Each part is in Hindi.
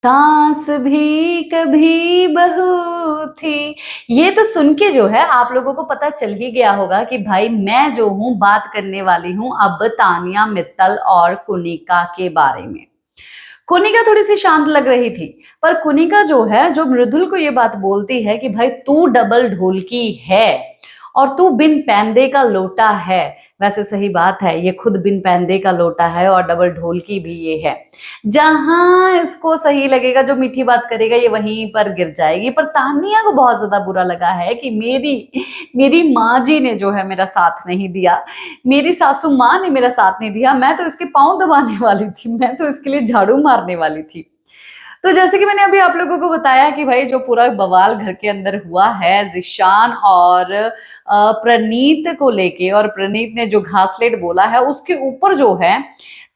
सास भी कभी बहू थी। ये तो सुन के जो है आप लोगों को पता चल ही गया होगा कि भाई मैं जो हूं बात करने वाली हूं अब तानिया मित्तल और कुनिका के बारे में। कुनिका थोड़ी सी शांत लग रही थी, पर कुनिका जो है जो मृदुल को ये बात बोलती है कि भाई तू डबल ढोलकी है और तू बिन पैंदे का लोटा है। वैसे सही बात है, ये खुद बिन पैंदे का लोटा है और डबल ढोलकी भी ये है। जहां इसको सही लगेगा, जो मीठी बात करेगा ये वहीं पर गिर जाएगी। पर तानिया को बहुत ज्यादा बुरा लगा है कि मेरी मेरी माँ जी ने जो है मेरा साथ नहीं दिया, मेरी सासू माँ ने मेरा साथ नहीं दिया। मैं तो इसके पांव दबाने वाली थी, मैं तो इसके लिए झाड़ू मारने वाली थी। तो जैसे कि मैंने अभी आप लोगों को बताया कि भाई जो पूरा बवाल घर के अंदर हुआ है जिशान और प्रणीत को लेके, और प्रणीत ने जो घासलेट बोला है उसके ऊपर जो है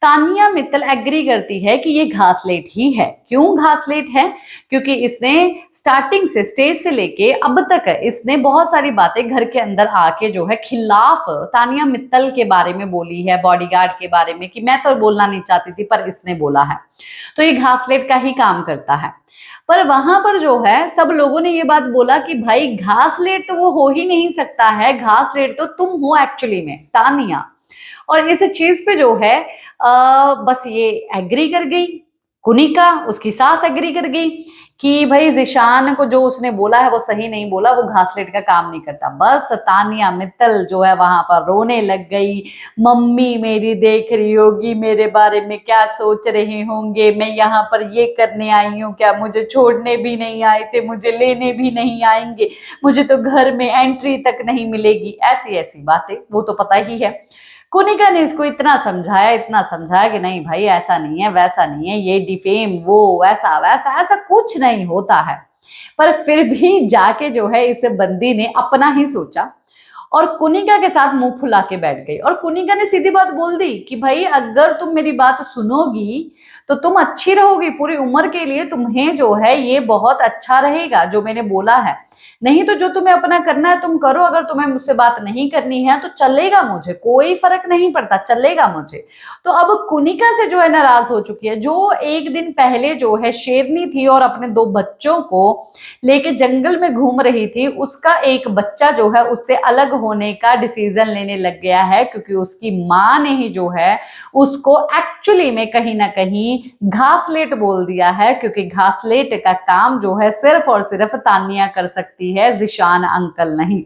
तानिया मित्तल एग्री करती है कि ये घासलेट ही है। क्यों घासलेट है? क्योंकि इसने स्टार्टिंग से, स्टेज से लेके अब तक इसने बहुत सारी बातें घर के अंदर आके जो है खिलाफ तानिया मित्तल के बारे में बोली है, बॉडीगार्ड के बारे में, कि मैं तो बोलना नहीं चाहती थी पर इसने बोला है। तो ये घासलेट का ही काम करता है। पर वहां पर जो है सब लोगों ने ये बात बोला कि भाई घासलेट तो वो हो ही नहीं सकता है, घासलेट तो तुम हो एक्चुअली में, तानिया। और इस चीज पे जो है बस ये एग्री कर गई कुनिका, उसकी सास एग्री कर गई कि भाई जिशान को जो उसने बोला है वो सही नहीं बोला, वो घासलेट का काम नहीं करता। बस तानिया मित्तल जो है वहां पर रोने लग गई। मम्मी मेरी देख रही होगी, मेरे बारे में क्या सोच रहे होंगे, मैं यहाँ पर ये करने आई हूँ क्या, मुझे छोड़ने भी नहीं आए थे, मुझे लेने भी नहीं आएंगे, मुझे तो घर में एंट्री तक नहीं मिलेगी, ऐसी ऐसी बातें वो तो पता ही है। कुनिका ने इसको इतना समझाया, इतना समझाया कि नहीं भाई ऐसा नहीं है, वैसा नहीं है, ये डिफेम, वो वैसा वैसा, ऐसा कुछ नहीं होता है। पर फिर भी जाके जो है इस बंदी ने अपना ही सोचा और कुनिका के साथ मुंह फुला के बैठ गई। और कुनिका ने सीधी बात बोल दी कि भाई अगर तुम मेरी बात सुनोगी तो तुम अच्छी रहोगी पूरी उम्र के लिए, तुम्हें जो है ये बहुत अच्छा रहेगा जो मैंने बोला है। नहीं तो जो तुम्हें अपना करना है तुम करो, अगर तुम्हें मुझसे बात नहीं करनी है तो चलेगा, मुझे कोई फर्क नहीं पड़ता, चलेगा मुझे। तो अब कुनिका से जो है नाराज हो चुकी है। जो एक दिन पहले जो है शेरनी थी और अपने दो बच्चों को लेके जंगल में घूम रही थी, उसका एक बच्चा जो है उससे अलग होने का डिसीजन लेने लग गया है, क्योंकि उसकी माँ ने ही जो है उसको एक्चुअली में कहीं ना कहीं घासलेट बोल दिया है। क्योंकि घासलेट का काम जो है सिर्फ और सिर्फ तानिया कर सकती है, जिशान अंकल नहीं।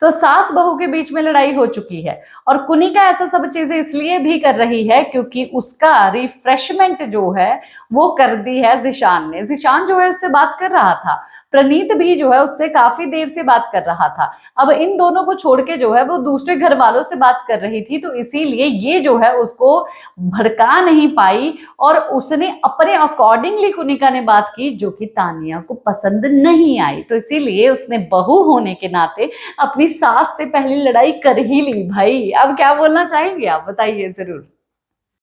तो सास बहू के बीच में लड़ाई हो चुकी है और कुनिका ऐसा सब चीजें इसलिए भी कर रही है क्योंकि उसका रिफ्रेशमेंट जो है वो कर दी है जिशान ने। जिशान जो है उससे बात कर रहा था, प्रणीत भी जो है उससे काफी देर से बात कर रहा था। अब इन दोनों को छोड़ के जो है वो दूसरे घर वालों से बात कर रही थी, तो इसीलिए ये जो है उसको भड़का नहीं पाई और उसने अपने अकॉर्डिंगली कुनिका ने बात की जो कि तानिया को पसंद नहीं आई। तो इसीलिए उसने बहू होने के नाते अपनी सास से पहले लड़ाई कर ही ली। भाई अब क्या बोलना चाहेंगे आप, बताइए जरूर।